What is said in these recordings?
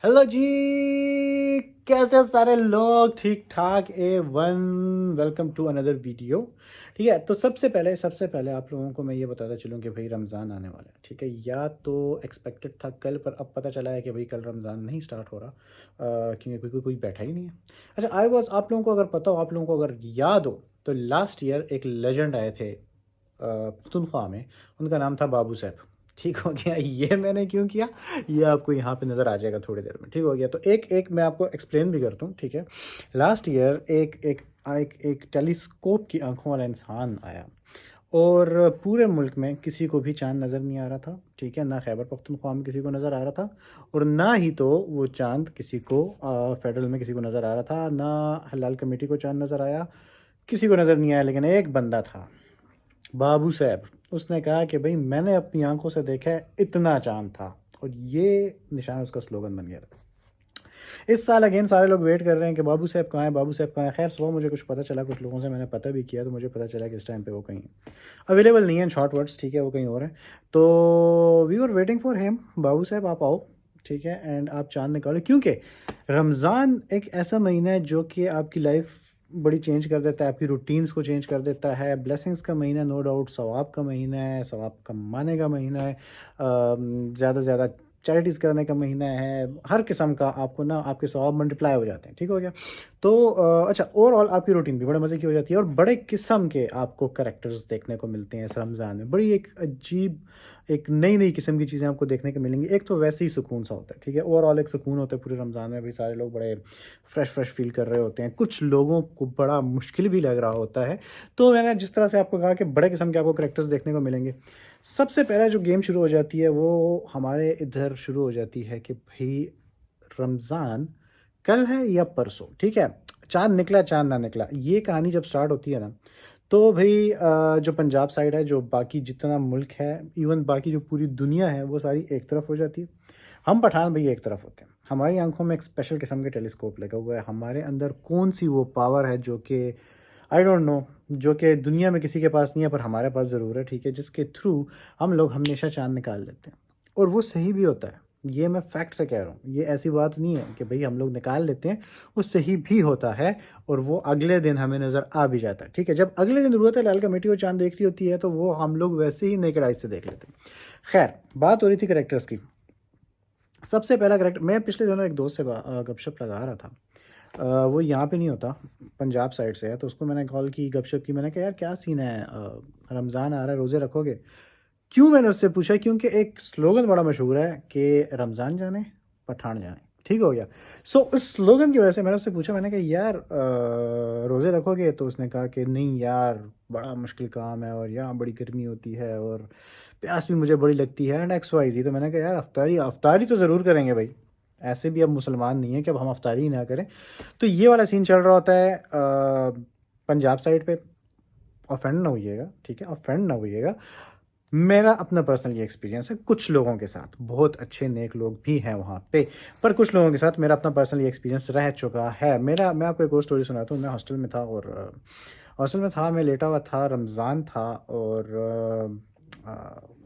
Hello जी। कैसे सारे लोग? ठीक ठाक A1। Welcome to another video. ठीक है, तो सबसे पहले आप लोगों को मैं ये बताता चलूँ कि भाई रमज़ान आने वाला है। ठीक है, या तो एक्सपेक्टेड था कल, पर अब पता चला है कि भाई कल रमज़ान नहीं स्टार्ट हो रहा, क्योंकि कोई बैठा ही नहीं है। अच्छा, आई वॉज, आप लोगों को अगर पता हो, आप लोगों को अगर याद हो, तो लास्ट ईयर एक लेजेंड आए थे पख्तूनख्वा में। उनका नाम था बाबू साहब। ठीक हो गया। ये मैंने क्यों किया, ये आपको यहाँ पे नज़र आ जाएगा थोड़ी देर में। ठीक हो गया, तो एक एक मैं आपको एक्सप्लेन भी करता हूँ। ठीक है, लास्ट ईयर एक टेलीस्कोप की आंखों वाला इंसान आया, और पूरे मुल्क में किसी को भी चांद नज़र नहीं आ रहा था। ठीक है, ना खैबर पख्तूनख्वा में किसी को नज़र आ रहा था, और ना ही तो वो चांद किसी को फेडरल में किसी को नज़र आ रहा था, ना हलाल कमेटी को चांद नज़र आया, किसी को नज़र नहीं आया। लेकिन एक बंदा था, बाबू साहब। उसने कहा कि भाई मैंने अपनी आंखों से देखा है, इतना चांद था। और ये निशान उसका स्लोगन बन गया था। इस साल अगेन सारे लोग वेट कर रहे हैं कि बाबू साहब कहाँ है, बाबू साहब कहाँ है। खैर, सुबह मुझे कुछ पता चला, कुछ लोगों से मैंने पता भी किया, तो मुझे पता चला कि इस टाइम पे वो कहीं अवेलेबल नहीं है, शॉर्ट वर्ड्स। ठीक है, वो कहीं और है। तो we are waiting for him. बाबू साहब आप आओ, ठीक है, एंड आप चांद निकालो, क्योंकि रमज़ान एक ऐसा महीना है जो कि आपकी लाइफ बड़ी चेंज कर देता है, आपकी रूटीन्स को चेंज कर देता है। ब्लेसिंग्स का महीना, नो डाउट, सवाब का महीना है, सवाब कमाने का महीना है, ज़्यादा से ज़्यादा चैरिटीज़ करने का महीना है। हर किस्म का आपको ना आपके सवाब मल्टीप्लाई हो जाते हैं। ठीक हो गया। तो अच्छा, ओवरऑल आपकी रूटीन भी बड़े मज़े की हो जाती है, और बड़े किस्म के आपको करेक्टर्स देखने को मिलते हैं इस रमज़ान में। बड़ी एक अजीब, एक नई नई किस्म की चीज़ें आपको देखने को मिलेंगी। एक तो वैसे ही सुकून सा होता है। ठीक है, ओवरऑल एक सुकून होता है पूरे रमज़ान में भी। सारे लोग बड़े फ्रेश फ्रेश फील कर रहे होते हैं। कुछ लोगों को बड़ा मुश्किल भी लग रहा होता है। तो मैंने जिस तरह से आपको कहा कि बड़े किस्म के आपको करेक्टर्स देखने को मिलेंगे। सबसे पहला जो गेम शुरू हो जाती है वो हमारे इधर शुरू हो जाती है कि भाई रमज़ान कल है या परसों। ठीक है, चांद निकला चांद ना निकला, ये कहानी जब स्टार्ट होती है ना, तो भाई जो पंजाब साइड है, जो बाकी जितना मुल्क है, इवन बाकी जो पूरी दुनिया है, वो सारी एक तरफ हो जाती है। हम पठान भाई एक तरफ होते हैं। हमारी आंखों में एक स्पेशल किस्म के टेलीस्कोप लगा हुआ है। हमारे अंदर कौन सी वो पावर है जो कि आई डोंट नो, जो कि दुनिया में किसी के पास नहीं है, पर हमारे पास ज़रूर है। ठीक है, जिसके थ्रू हम लोग हमेशा चांद निकाल लेते हैं, और वो सही भी होता है। ये मैं फैक्ट से कह रहा हूँ, ये ऐसी बात नहीं है कि भाई हम लोग निकाल लेते हैं, वो सही भी होता है, और वो अगले दिन हमें नज़र आ भी जाता है। ठीक है, जब अगले दिन ज़रूरत है लाल कमेटी को चांद देख रही होती है, तो वो हम लोग वैसे ही नेकेड आइज से देख लेते हैं। खैर, बात हो रही थी करेक्टर्स की। सबसे पहला करेक्टर, मैं पिछले दिनों एक दोस्त से गपशप लगा रहा था। वो यहाँ पे नहीं होता, पंजाब साइड से है। तो उसको मैंने कॉल की, गपशप की। मैंने कहा यार क्या सीन है, रमज़ान आ रहा है, रोज़े रखोगे? क्यों, मैंने उससे पूछा, क्योंकि एक स्लोगन बड़ा मशहूर है कि रमज़ान जाने पठान जाने। ठीक हो गया। सो उस स्लोगन की वजह से मैंने उससे पूछा, मैंने कहा यार रोज़े रखोगे? तो उसने कहा कि नहीं यार, बड़ा मुश्किल काम है, और यहाँ बड़ी गर्मी होती है, और प्यास भी मुझे बड़ी लगती है, एंड एक्स वाई जी। तो मैंने कहा यार अफ्तारी अफ्तारी तो ज़रूर करेंगे भाई, ऐसे भी अब मुसलमान नहीं है कि अब हम अफ्तारी ही ना करें। तो ये वाला सीन चल रहा होता है पंजाब साइड पे। ऑफेंड ना होइएगा, ठीक है, ऑफेंड ना होइएगा। मेरा अपना पर्सनल ये एक्सपीरियंस है, कुछ लोगों के साथ, बहुत अच्छे नेक लोग भी हैं वहाँ पे, पर कुछ लोगों के साथ मेरा अपना पर्सनल ये एक्सपीरियंस रह चुका है। मैं आपको एक और स्टोरी सुनाता हूँ। मैं हॉस्टल में था, और हॉस्टल में था, मैं लेटा हुआ था, रमज़ान था, और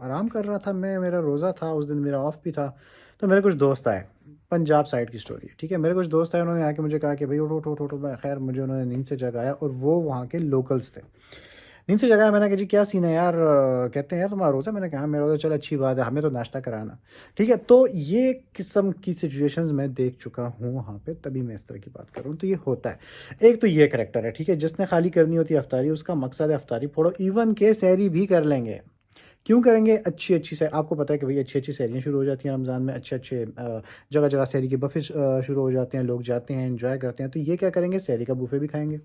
आराम कर रहा था मैं। मेरा रोज़ा था उस दिन, मेरा ऑफ भी था। तो मेरे कुछ दोस्त आए, पंजाब साइड की स्टोरी है। ठीक है, मेरे कुछ दोस्त आए, उन्होंने आके मुझे कहा कि भाई उठो उठो उठो उठो। खैर, मुझे उन्होंने नींद से जगाया, और वो वहाँ के लोकल्स थे। नींद से जगाया, मैंने कहा जी क्या सीन है यार? कहते हैं यार तुम्हारा रोज़ा? मैंने कहा हाँ, मेरा रोज़ा। चलो अच्छी बात है, हमें तो नाश्ता कराना। ठीक है, तो ये किस्म की सिचुएशंस मैं देख चुका हूँ वहाँ पे, तभी मैं इस तरह की बात कर रहा हूँ। तो ये होता है। एक तो ये करेक्टर है, ठीक है, जिसने खाली करनी होती है अफ्तारी, उसका मकसद है अफ्तारी फोड़ो। इवन के सहरी भी कर लेंगे। क्यों करेंगे? अच्छी अच्छी से आपको पता है कि भाई अच्छी अच्छी सैरियाँ शुरू हो जाती हैं रमज़ान में। अच्छे अच्छे जगह जगह सैरी के बफ़े शुरू हो जाते हैं, लोग जाते हैं, एंजॉय करते हैं। तो ये क्या करेंगे, सैरी का बुफे भी खाएंगे।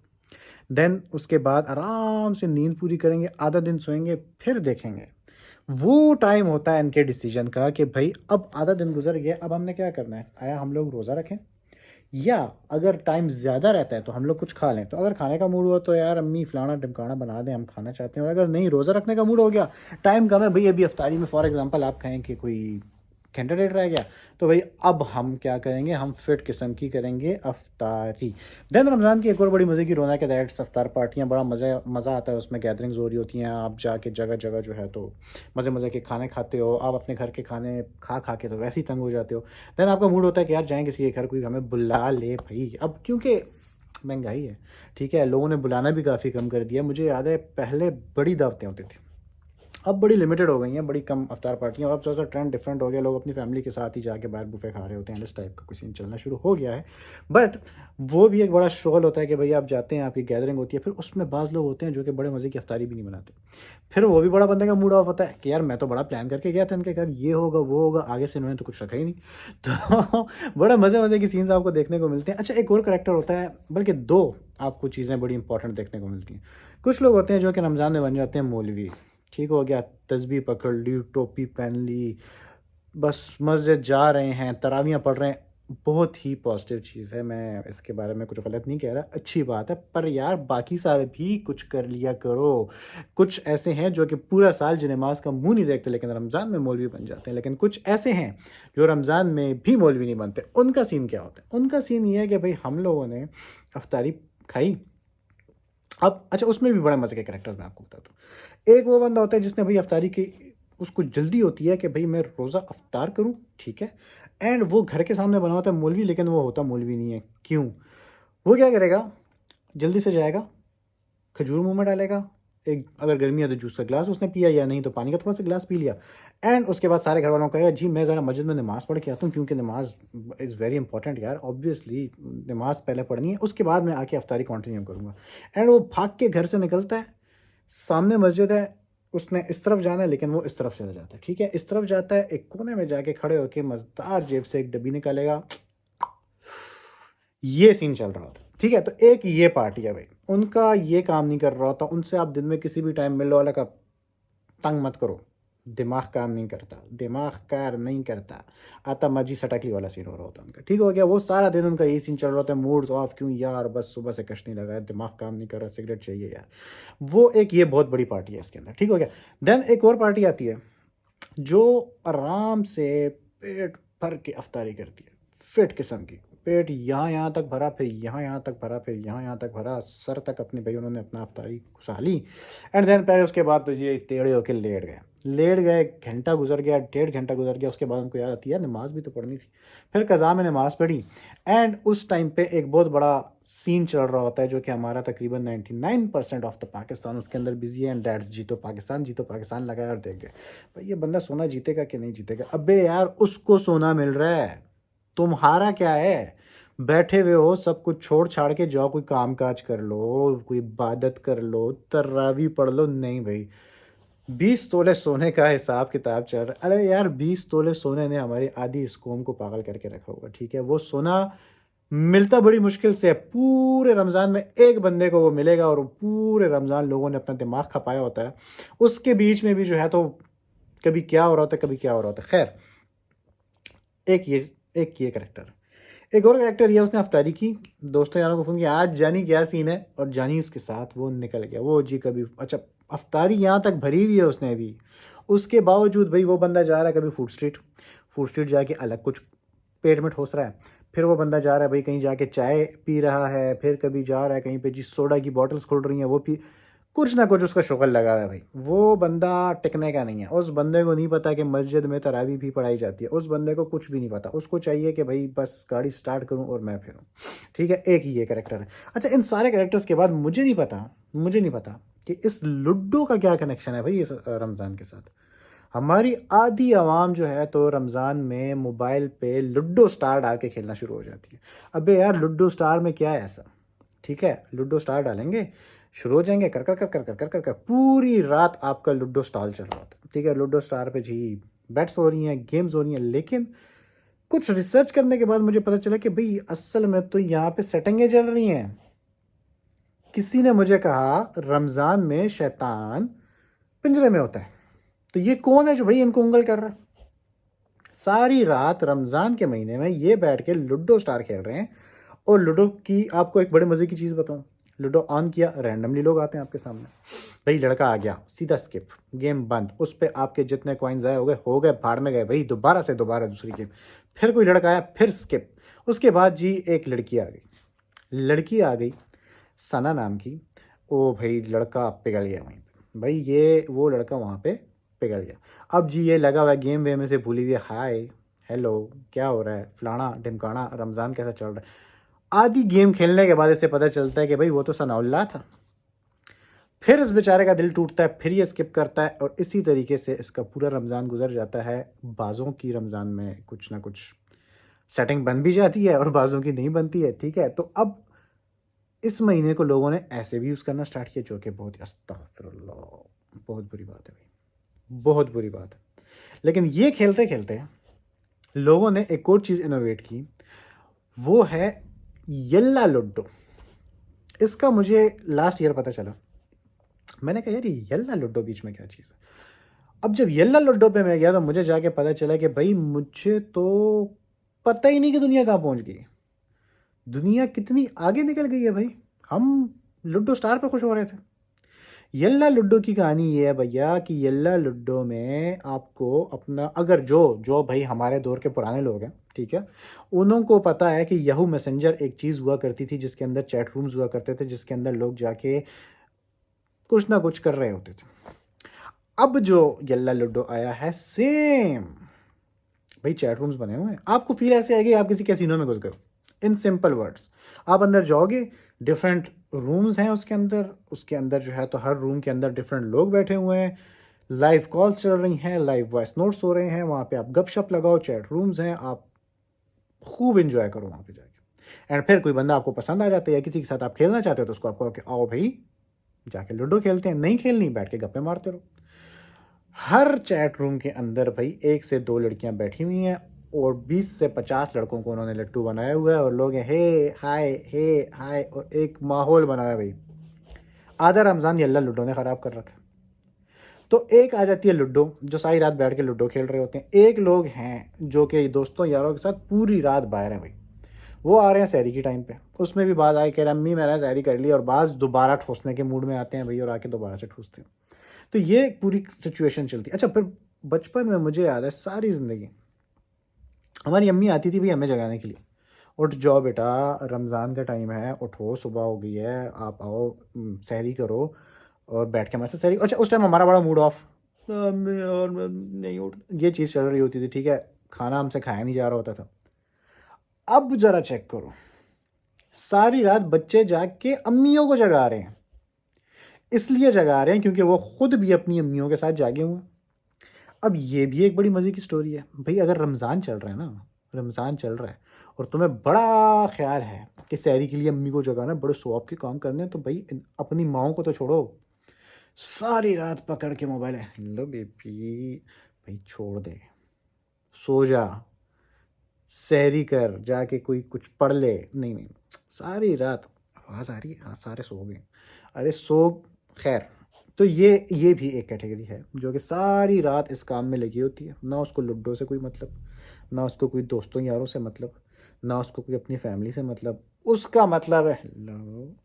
देन उसके बाद आराम से नींद पूरी करेंगे, आधा दिन सोएंगे, फिर देखेंगे। वो टाइम होता है इनके डिसीजन का कि भाई अब आधा दिन गुजर गया, अब हमने क्या करना है। आया हम लोग रोज़ा रखें, या अगर टाइम ज़्यादा रहता है तो हम लोग कुछ खा लें। तो अगर खाने का मूड हुआ तो यार अम्मी फलाना टिमकाना बना दें, हम खाना चाहते हैं। और अगर नहीं, रोज़ा रखने का मूड हो गया, टाइम कम है भाई, अभी अफ्तारी में फॉर एग्जांपल आप कहें कि कोई घंटा डेढ़ रह गया, तो भाई अब हम क्या करेंगे, हम फिट किस्म की करेंगे अफ्तारी। देन रमज़ान की एक और बड़ी मज़े की रौनक है दैट्स अफ्तार पार्टियाँ। बड़ा मज़ा आता है उसमें, गैदरिंग्स हो रही होती हैं, आप जाके जगह जगह जो है तो मज़े मज़े के खाने खाते हो। आप अपने घर के खाने खा खा के तो वैसे ही तंग हो जाते हो। देन आपका मूड होता है कि यार जाएँ किसी के घर, कोई हमें बुला ले भाई। अब क्योंकि महंगाई है, ठीक है, लोगों ने बुलाना भी काफ़ी कम कर दिया। मुझे याद है पहले बड़ी दावतें होती थी, अब बड़ी लिमिटेड हो गई हैं, बड़ी कम अफ्तार पार्टियाँ। और अब थोड़ा सा ट्रेंड डिफरेंट हो गया, लोग अपनी फैमिली के साथ ही जाके बाहर बुफे खा रहे होते हैं, इस टाइप का कुछ सीन चलना शुरू हो गया है। बट वो भी एक बड़ा शोल होता है कि भैया आप जाते हैं, आपकी गैदरिंग होती है, फिर उसमें बाज़ लोग होते हैं जो कि बड़े मज़े की अफ्तारी भी नहीं बनाते। फिर वो भी बड़ा बंदे का मूड ऑफ होता है कि यार मैं तो बड़ा प्लान करके गया था इनके घर, ये होगा वो होगा, आगे से इन्होंने तो कुछ रखा ही नहीं। तो बड़ा मज़े मज़े की सीन्स आपको देखने को मिलते हैं। अच्छा, एक और करैक्टर होता है, बल्कि दो आपको चीज़ें बड़ी इंपॉर्टेंट देखने को मिलती हैं। कुछ लोग होते हैं जो कि रमज़ान में बन जाते हैं मौलवी। ठीक हो गया, तस्बीह पकड़ ली, टोपी पहन ली, बस मस्जिद जा रहे हैं, तरावियाँ पढ़ रहे हैं। बहुत ही पॉजिटिव चीज़ है, मैं इसके बारे में कुछ गलत नहीं कह रहा, अच्छी बात है। पर यार बाकी साल भी कुछ कर लिया करो। कुछ ऐसे हैं जो कि पूरा साल जो नमाज का मुंह नहीं देखते लेकिन रमज़ान में मौलवी बन जाते हैं। लेकिन कुछ ऐसे हैं जो रमज़ान में भी मौलवी नहीं बनते। उनका सीन क्या होता है? उनका सीन ये है कि भाई हम लोगों ने अफ्तारी खाई। अब अच्छा, उसमें भी बड़े मज़े के कैरेक्टर्स मैं आपको बताता हूँ। एक वो बंदा होता है जिसने भाई अफ्तारी की, उसको जल्दी होती है कि भाई मैं रोज़ा अफ्तार करूँ, ठीक है। एंड वो घर के सामने बना होता है मौलवी, लेकिन वो होता मौलवी नहीं है। क्यों? वो क्या करेगा, जल्दी से जाएगा, खजूर मुंह में डालेगा, एक अगर गर्मी है तो जूस का गिलास उसने पिया, या नहीं तो पानी का थोड़ा सा गिलास पी लिया। एंड उसके बाद सारे घर वालों को कहेगा जी मैं ज़रा मस्जिद में नमाज़ पढ़ के आता हूँ, क्योंकि नमाज इज़ वेरी इंपॉर्टेंट यार, ऑब्वियसली नमाज पहले पढ़नी है, उसके बाद मैं आके अफ्तारी कंटिन्यू करूँगा। एंड वो भाग के घर से निकलता है, सामने मस्जिद है, उसने इस तरफ जाना है लेकिन वो इस तरफ चला जाता है, ठीक है, इस तरफ जाता है, एक कोने में जाके खड़े होकर मज़ेदार जेब से एक डब्बी निकालेगा। ये सीन चल रहा होता है, ठीक है। तो एक ये पार्टी है भाई, उनका ये काम नहीं कर रहा होता। उनसे आप दिन में किसी भी टाइम मिलो, वाला का तंग मत करो, दिमाग काम नहीं करता, दिमाग कार नहीं करता, आता मर्जी सटकली वाला सीन हो रहा होता है उनका। ठीक हो गया, वो सारा दिन उनका यही सीन चल रहा होता है, मूड्स ऑफ, क्यों यार बस सुबह से कश नहीं लगा है, दिमाग काम नहीं कर रहा, सिगरेट चाहिए यार। वो एक ये बहुत बड़ी पार्टी है इसके अंदर, ठीक हो गया। देन एक और पार्टी आती है जो आराम से पेट भर के अफ्तारी करती है, फिट किस्म की, पेट यहाँ तक भरा, फिर यहाँ तक भरा, फिर यहाँ तक भरा, सर तक अपने भाई उन्होंने अपना अफ्तारी घुसा ली। एंड देन पहले उसके बाद तो ये टेढ़े होके लेट गए, घंटा गुजर गया, 1.5 घंटा गुजर गया, उसके बाद उनको याद आती है नमाज भी तो पढ़नी थी। फिर कज़ा में नमाज़ पढ़ी। एंड उस टाइम पे एक बहुत बड़ा सीन चल रहा होता है जो कि हमारा तकरीबन 99% ऑफ द पाकिस्तान उसके अंदर बिजी है, एंड दैट्स जीतो पाकिस्तान, जीतो पाकिस्तान लगाया और देख गए भाई ये बंदा सोना जीतेगा कि नहीं जीतेगा। अबे यार उसको सोना मिल रहा है, तुम्हारा क्या है? बैठे हुए हो, सब कुछ छोड़ छाड़ के जाओ, कोई काम काज कर लो, कोई इबादत कर लो, तरावी पढ़ लो। नहीं भाई, 20 तोले सोने का हिसाब किताब चल रहा है। अरे यार 20 तोले सोने ने हमारी आधी इस कौम को पागल करके रखा हुआ, ठीक है। वो सोना मिलता बड़ी मुश्किल से है, पूरे रमज़ान में एक बंदे को वो मिलेगा, और पूरे रमज़ान लोगों ने अपना दिमाग खपाया होता है। उसके बीच में भी जो है तो कभी क्या हो रहा होता है, कभी क्या हो रहा होता है। खैर, एक ये करेक्टर, एक और करेक्टर ये, उसने अफ्तारी की, दोस्तों यारों को फ़ोन किया आज जानी क्या सीन है, और जानी उसके साथ वो निकल गया। वो जी कभी, अच्छा अफ्तारी यहाँ तक भरी हुई है उसने अभी, उसके बावजूद भाई वो बंदा जा रहा है कभी फूड स्ट्रीट जाके अलग कुछ पेट में ठोस रहा है, फिर वो बंदा जा रहा है भाई कहीं जाके चाय पी रहा है, फिर कभी जा रहा है कहीं पे जी सोडा की बॉटल्स खुल रही हैं वो पी, कुछ ना कुछ उसका शुगल लगा हुआ है भाई। वो बंदा टिकने का नहीं है, उस बंदे को नहीं पता कि मस्जिद में तरावी भी पढ़ाई जाती है, उस बंदे को कुछ भी नहीं पता, उसको चाहिए कि भाई बस गाड़ी स्टार्ट करूं और मैं फिरूं, ठीक है। एक ही ये कैरेक्टर है। अच्छा, इन सारे कैरेक्टर्स के बाद मुझे नहीं पता कि इस लुड्डो का क्या कनेक्शन है भाई इस रमज़ान के साथ। हमारी आधी आवाम जो है तो रमज़ान में मोबाइल पे लुड्डो स्टार डाल के खेलना शुरू हो जाती है। अबे यार लुड्डो स्टार में क्या है ऐसा, ठीक है, लुड्डो स्टार डालेंगे, शुरू हो जाएंगे कर कर कर कर कर कर कर कर, पूरी रात आपका लुड्डो स्टॉल चल रहा होता है, ठीक है। लुड्डो स्टार पे जी बेट्स हो रही हैं, गेम्स हो रही हैं, लेकिन कुछ रिसर्च करने के बाद मुझे पता चला कि भाई असल में तो यहाँ पे सेटिंगें चल रही हैं। किसी ने मुझे कहा रमज़ान में शैतान पिंजरे में होता है, तो ये कौन है जो भाई इनको उंगल कर रहा है? सारी रात रमज़ान के महीने में ये बैठ के लुड्डो स्टार खेल रहे हैं। और लूडो की आपको एक बड़े मज़े की चीज़ बताऊं, लूडो ऑन किया, रैंडमली लोग आते हैं आपके सामने, भाई लड़का आ गया, सीधा स्किप, गेम बंद, उस पर आपके जितने कॉइन्स आए हो गए भाड़ में गए भाई, दोबारा से दोबारा दूसरी गेम, फिर कोई लड़का आया, फिर स्किप। उसके बाद जी एक लड़की आ गई, सना नाम की। ओ भाई लड़का पिघल गया वहीं पे, भाई ये वो लड़का वहाँ पे पिघल गया। अब जी ये लगा हुआ गेम वे में से भूली हुई, हाय हेलो क्या हो रहा है, फलाना ढिमकाना, रमज़ान कैसा चल रहा है। आधी गेम खेलने के बाद इसे पता चलता है कि भाई वो तो सनाउल्लाह था। फिर इस बेचारे का दिल टूटता है, फिर ये स्किप करता है, और इसी तरीके से इसका पूरा रमज़ान गुजर जाता है। बाज़ों की रमज़ान में कुछ ना कुछ सेटिंग बन भी जाती है और बाज़ों की नहीं बनती है, ठीक है। तो अब इस महीने को लोगों ने ऐसे भी यूज़ करना स्टार्ट किया, जो कि बहुत ही अस्तगफिरुल्लाह, बहुत बुरी बात है भाई, बहुत बुरी बात है। लेकिन ये खेलते खेलते लोगों ने एक और चीज़ इनोवेट की, वो है येल्ला लूडो। इसका मुझे लास्ट ईयर पता चला, मैंने कहा यार ये येल्ला लूडो बीच में क्या चीज़ है। अब जब येल्ला लूडो पे मैं गया तो मुझे जाके पता चला कि भाई मुझे तो पता ही नहीं कि दुनिया कहाँ पहुंच गई, दुनिया कितनी आगे निकल गई है भाई। हम लूडो स्टार पे खुश हो रहे थे। येल्ला लूडो की कहानी ये है भैया कि येल्ला लूडो में आपको अपना, अगर जो जो भाई हमारे दौर के पुराने लोग हैं, ठीक है, उन्हों को पता है कि याहू मैसेंजर एक चीज़ हुआ करती थी जिसके अंदर चैट रूम्स हुआ करते थे, जिसके अंदर लोग जाके कुछ ना कुछ कर रहे होते थे। अब जो येल्ला लूडो आया है सेम भाई, चैट रूम्स बने हुए हैं, आपको फील ऐसे आएगी आप किसी कैसीनो में घुस गए। इन सिंपल वर्ड्स, आप अंदर जाओगे, डिफरेंट रूम्स हैं उसके अंदर जो है तो हर रूम के अंदर डिफरेंट लोग बैठे हुए हैं, लाइव कॉल्स चल रही हैं, लाइव वॉइस नोट्स हो रहे हैं, वहाँ पे आप गपशप लगाओ, चैट रूम्स हैं, आप खूब इंजॉय करो वहाँ पे जाके। एंड फिर कोई बंदा आपको पसंद आ जाता है या किसी के साथ आप खेलना चाहते हो तो उसको आपको आओ भाई जाके लूडो खेलते हैं, नहीं खेलनी बैठ के गप्पे मारते रहो। हर चैट रूम के अंदर भाई 1 से 2 लड़कियां बैठी हुई हैं और 20 से 50 लड़कों को उन्होंने लट्टू बनाया हुआ है, और लोग हैं हे हाय, और एक माहौल बनाया भाई। आधा रमज़ान येल्ला लूडो ने ख़राब कर रखा। तो एक आ जाती है लूडो, जो सारी रात बैठ के लूडो खेल रहे होते हैं। एक लोग हैं जो कि दोस्तों यारों के साथ पूरी रात बाहर हैं भाई, वो आ रहे हैं सहरी की टाइम पे, उसमें भी बाद आए कह रहे अम्मी मैंने सहरी कर ली, और बाज़ दोबारा ठूसने के मूड में आते हैं भाई और आके दोबारा से ठूसते हैं। तो ये पूरी सिचुएशन चलती है। अच्छा, फिर बचपन में मुझे याद है सारी ज़िंदगी हमारी अम्मी आती थी भाई हमें जगाने के लिए, उठ जाओ बेटा रमज़ान का टाइम है, उठो सुबह हो गई है, आप आओ सहरी करो और बैठ के हमारे साथ सहरी। अच्छा, उस टाइम हमारा बड़ा मूड ऑफ, अम्मी और मैं नहीं उठ, ये चीज़ चल रही होती थी, ठीक है, खाना हमसे खाया नहीं जा रहा होता था। अब ज़रा चेक करो, सारी रात बच्चे जाग के अम्मियों को जगा रहे हैं, इसलिए जगा रहे हैं क्योंकि वो खुद भी अपनी अम्मियों के साथ जागे हुए हैं। अब ये भी एक बड़ी मज़े की स्टोरी है भाई, अगर रमज़ान चल रहा है ना, रमज़ान चल रहा है और तुम्हें बड़ा ख्याल है कि सहरी के लिए अम्मी को जगाना, बड़े सौंप के काम करने हैं, तो भाई अपनी माओ को तो छोड़ो, सारी रात पकड़ के मोबाइल है, लो बेबी भाई छोड़ दे, सो जा, सहरी कर, जाके कोई कुछ पढ़ ले, नहीं नहीं, सारी रात। आवाज़ आ रही है, हाँ सारे सो गए, अरे सो, खैर। तो ये भी एक कैटेगरी है जो कि सारी रात इस काम में लगी होती है, ना उसको लूडो से कोई मतलब, ना उसको कोई दोस्तों यारों से मतलब, ना उसको कोई अपनी फैमिली से मतलब, उसका मतलब है लो।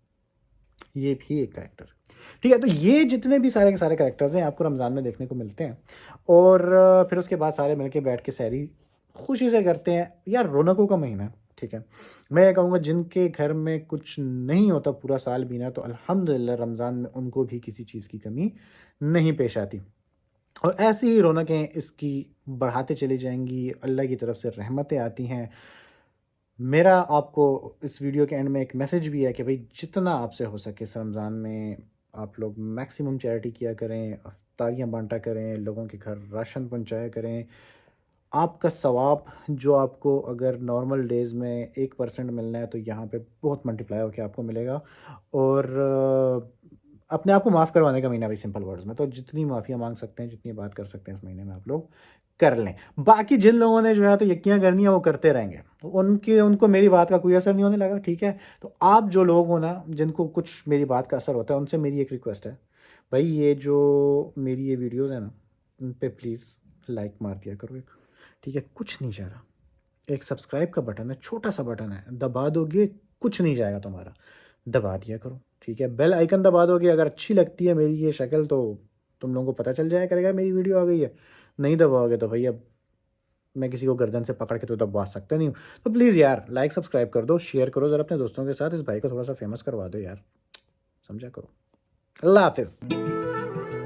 ये भी एक करेक्टर, ठीक है। तो ये जितने भी सारे के सारे करेक्टर्स हैं आपको रमज़ान में देखने को मिलते हैं, और फिर उसके बाद सारे मिलके बैठ के सहरी खुशी से करते हैं यार, रौनकों का महीना है, ठीक है। मैं ये कहूँगा जिनके घर में कुछ नहीं होता पूरा साल बीना, तो अल्हम्दुलिल्लाह रमज़ान में उनको भी किसी चीज़ की कमी नहीं पेश आती, और ऐसी ही रौनकें इसकी बढ़ाते चली जाएंगी, अल्लाह की तरफ से रहमतें आती हैं। मेरा आपको इस वीडियो के एंड में एक मैसेज भी है कि भाई जितना आपसे हो सके इस रमज़ान में आप लोग मैक्सिमम चैरिटी किया करें, अफ्तारियाँ बांटा करें, लोगों के घर राशन पहुँचाया करें। आपका सवाब जो आपको अगर नॉर्मल डेज़ में 1% मिलना है, तो यहाँ पे बहुत मल्टीप्लाई होकर आपको मिलेगा। और अपने आप को माफ़ करवाने का महीना भी, सिंपल वर्ड्स में, तो जितनी माफ़िया मांग सकते हैं, जितनी बात कर सकते हैं इस महीने में आप लोग कर लें। बाकी जिन लोगों ने जो है तो यक्कियाँ करनी है वो करते रहेंगे, तो उनको मेरी बात का कोई असर नहीं होने लगा, ठीक है। तो आप जो लोग हो ना जिनको कुछ मेरी बात का असर होता है, उनसे मेरी एक रिक्वेस्ट है भाई, ये जो मेरी ये वीडियोज़ है ना, उन पर प्लीज़ लाइक मार दिया करो एक, ठीक है, कुछ नहीं जा रहा, एक सब्सक्राइब का बटन है, छोटा सा बटन है, दबा दोगे कुछ नहीं जाएगा तुम्हारा, दबा दिया करो, ठीक है, बेल आइकन दबा दोगे, अगर अच्छी लगती है मेरी ये शक्ल तो तुम लोगों को पता चल जाया करेगा मेरी वीडियो आ गई है। नहीं दबाओगे तो भैया मैं किसी को गर्दन से पकड़ के तो दबवा सकता नहीं हूँ। तो प्लीज़ यार लाइक सब्सक्राइब कर दो, शेयर करो ज़रा अपने दोस्तों के साथ, इस भाई को थोड़ा सा फेमस करवा दो यार, समझा करो। अल्लाह हाफिज़।